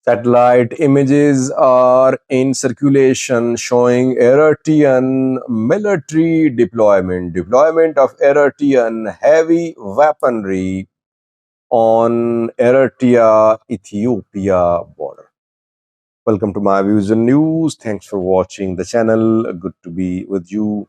Satellite images are in circulation showing Eritrean military deployment of Eritrean heavy weaponry on Eritrea-Ethiopia border. Welcome to my views and news. Thanks for watching the channel. Good to be with you.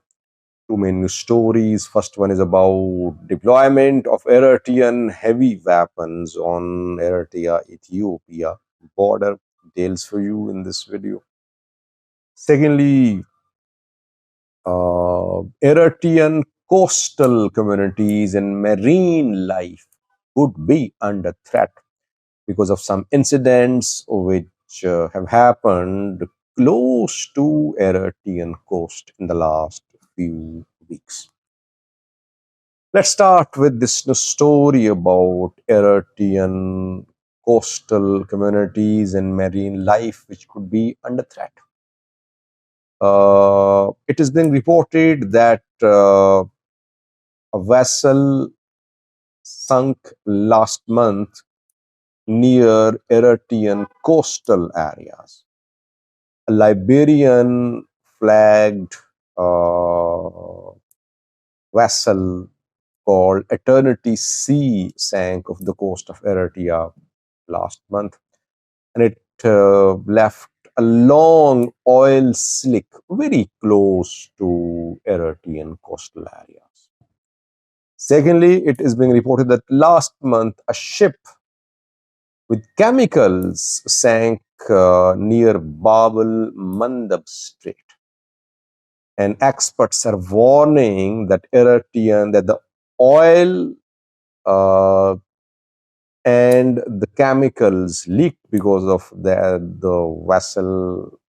Two main news stories. First one is about deployment of Eritrean heavy weapons on Eritrea-Ethiopia border. Details for you in this video. Secondly, Eritrean coastal communities and marine life could be under threat because of some incidents which have happened close to Eritrean coast in the last few weeks. Let's start with this story about Eritrean coastal communities and marine life which could be under threat. It has been reported that a vessel sunk last month near Eritrean coastal areas. A Liberian flagged vessel called Eternity Sea sank off the coast of Eritrea last month, and it left a long oil slick very close to Eritrean coastal areas. Secondly, it is being reported that last month a ship with chemicals sank near Babel Mandab Strait. And experts are warning that the oil and the chemicals leaked because of the vessel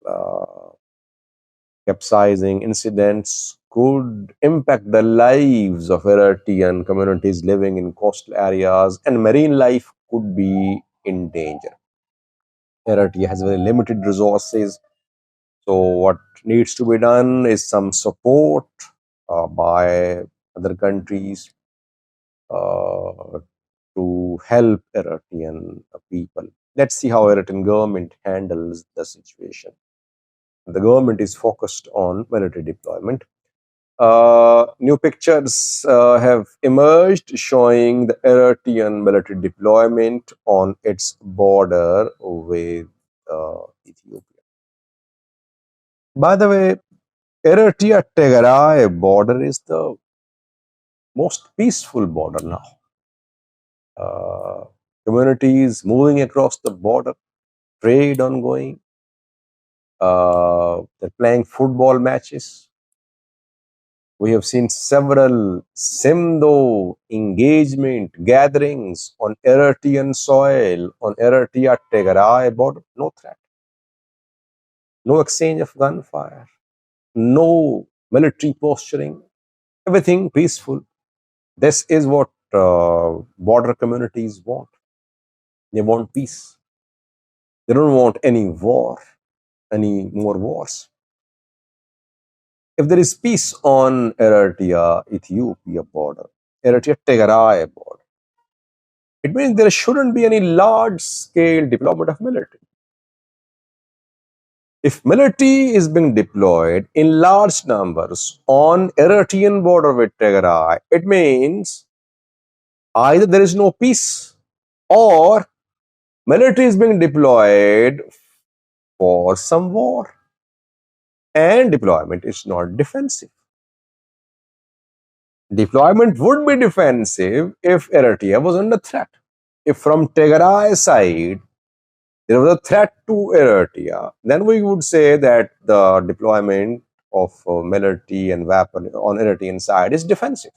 capsizing incidents could impact the lives of Eritrean communities living in coastal areas, and marine life could be in danger. Eritrea has very limited resources, so what needs to be done is some support by other countries to help Eritrean people. Let's see how Eritrean government handles the situation. The government is focused on military deployment. New pictures have emerged showing the Eritrean military deployment on its border with Ethiopia. By the way, Eritrea-Tigray border is the most peaceful border now. Communities moving across the border, trade ongoing, they're playing football matches. We have seen several Simdo engagement gatherings on Eritrean soil, on Eritrea-Tigray border. No threat, no exchange of gunfire, no military posturing, everything peaceful. This is what border communities want. They want peace. They don't want any war, any more wars. If there is peace on Eritrea-Ethiopia border, Eritrea-Tigray border, it means there shouldn't be any large-scale deployment of military. If military is being deployed in large numbers on Eritrean border with Tigray, it means either there is no peace or military is being deployed for some war, and deployment is not defensive. Deployment would be defensive if Eritrea was under threat. If from Tigray side there was a threat to Eritrea, then we would say that the deployment of military and weapon on Eritrean side is defensive.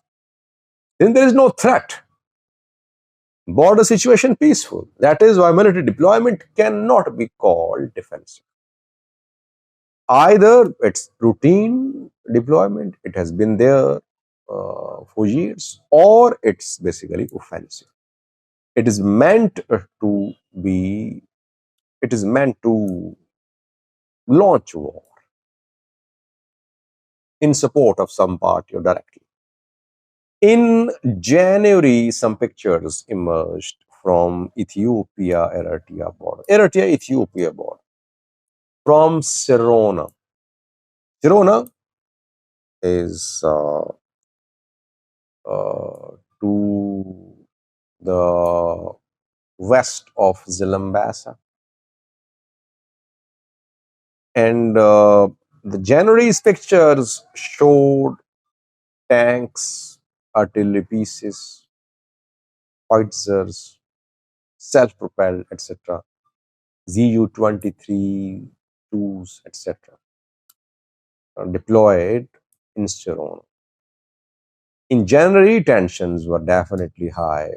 Then there is no threat. Border situation peaceful. That is why military deployment cannot be called defensive. Either it's routine deployment, it has been there for years, or it's basically offensive. It is meant to be, it is meant to launch war in support of some party or directly. In January, some pictures emerged from Ethiopia-Eritrea border. Eritrea-Ethiopia border. From Sirona. Sirona is to the west of Zilambasa. And the January's pictures showed tanks, artillery pieces, howitzers, self-propelled, etc. Zu-23, 2s, etc. Deployed in Sirona. In January, tensions were definitely high.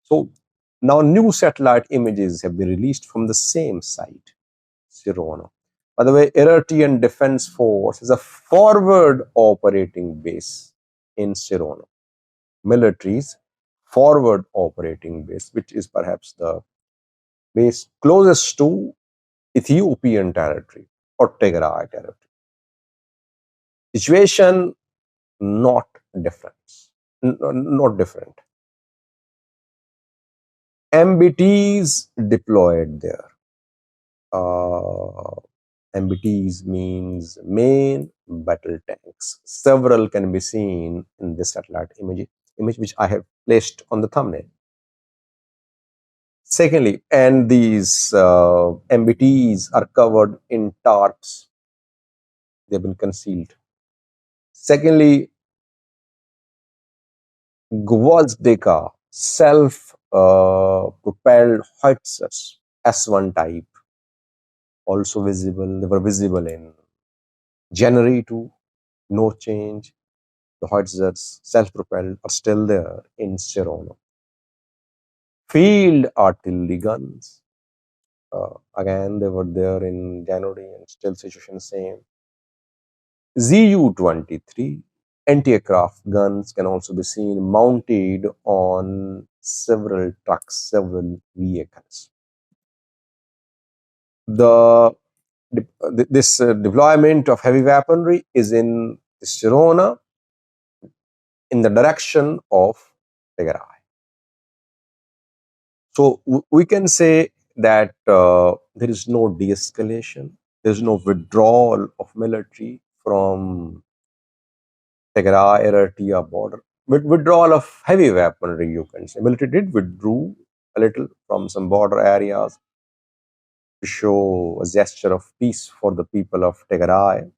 So now new satellite images have been released from the same site, Sirona. By the way, Eritrean Defense Force is a forward operating base in Sirona. Military's forward operating base, which is perhaps the base closest to Ethiopian territory or Tigray territory. Situation not different. Not different. MBTs deployed there. MBTs means main battle tanks. Several can be seen in this satellite image which I have placed on the thumbnail. Secondly, and these MBTs are covered in tarps. They've been concealed. Secondly, Gwozdeka self-propelled howitzers, S1 type, also visible. They were visible in January too. No change. The howitzers, self-propelled, are still there in Sirona. Field artillery guns. Again, they were there in January and still situation same. Zu-23 anti-aircraft guns can also be seen mounted on several trucks, several vehicles. This deployment of heavy weaponry is in Sirona in the direction of Tigray. So we can say that there is no de-escalation, there is no withdrawal of military from Tigray-Eritrea border. Withdrawal of heavy weaponry, you can say. Military did withdraw a little from some border areas to show a gesture of peace for the people of Tigray,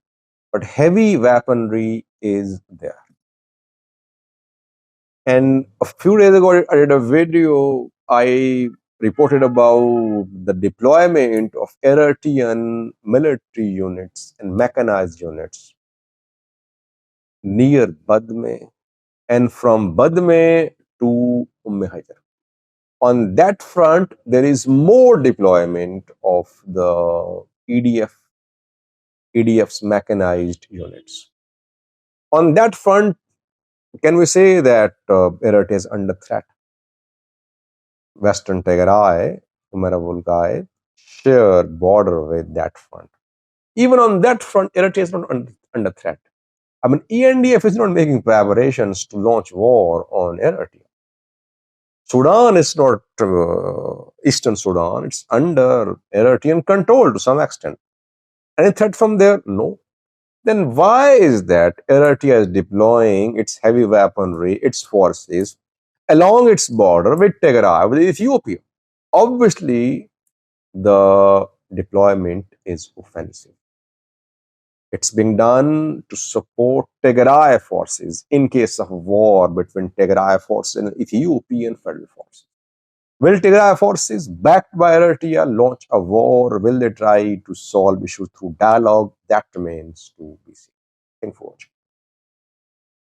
but heavy weaponry is there. And a few days ago, I did a video. I reported about the deployment of Eritrean military units and mechanized units near Badme and from Badme to Hajar. On that front, there is more deployment of the EDF's mechanized units. On that front, can we say that Eritrea is under threat? Western Tigray, Umarabulgai, share border with that front. Even on that front, Eritrea is not under threat. I mean, ENDF is not making preparations to launch war on Eritrea. Sudan is not Eastern Sudan. It's under Eritrean control to some extent. Any threat from there? No. Then why is that Eritrea is deploying its heavy weaponry, its forces, along its border with Tigray, with Ethiopia? Obviously, the deployment is offensive. It's being done to support Tigray forces in case of war between Tigray forces and Ethiopian federal forces. Will Tigray forces, backed by Eritrea, launch a war? Will they try to solve issues through dialogue? That remains to be seen. Thank you for watching.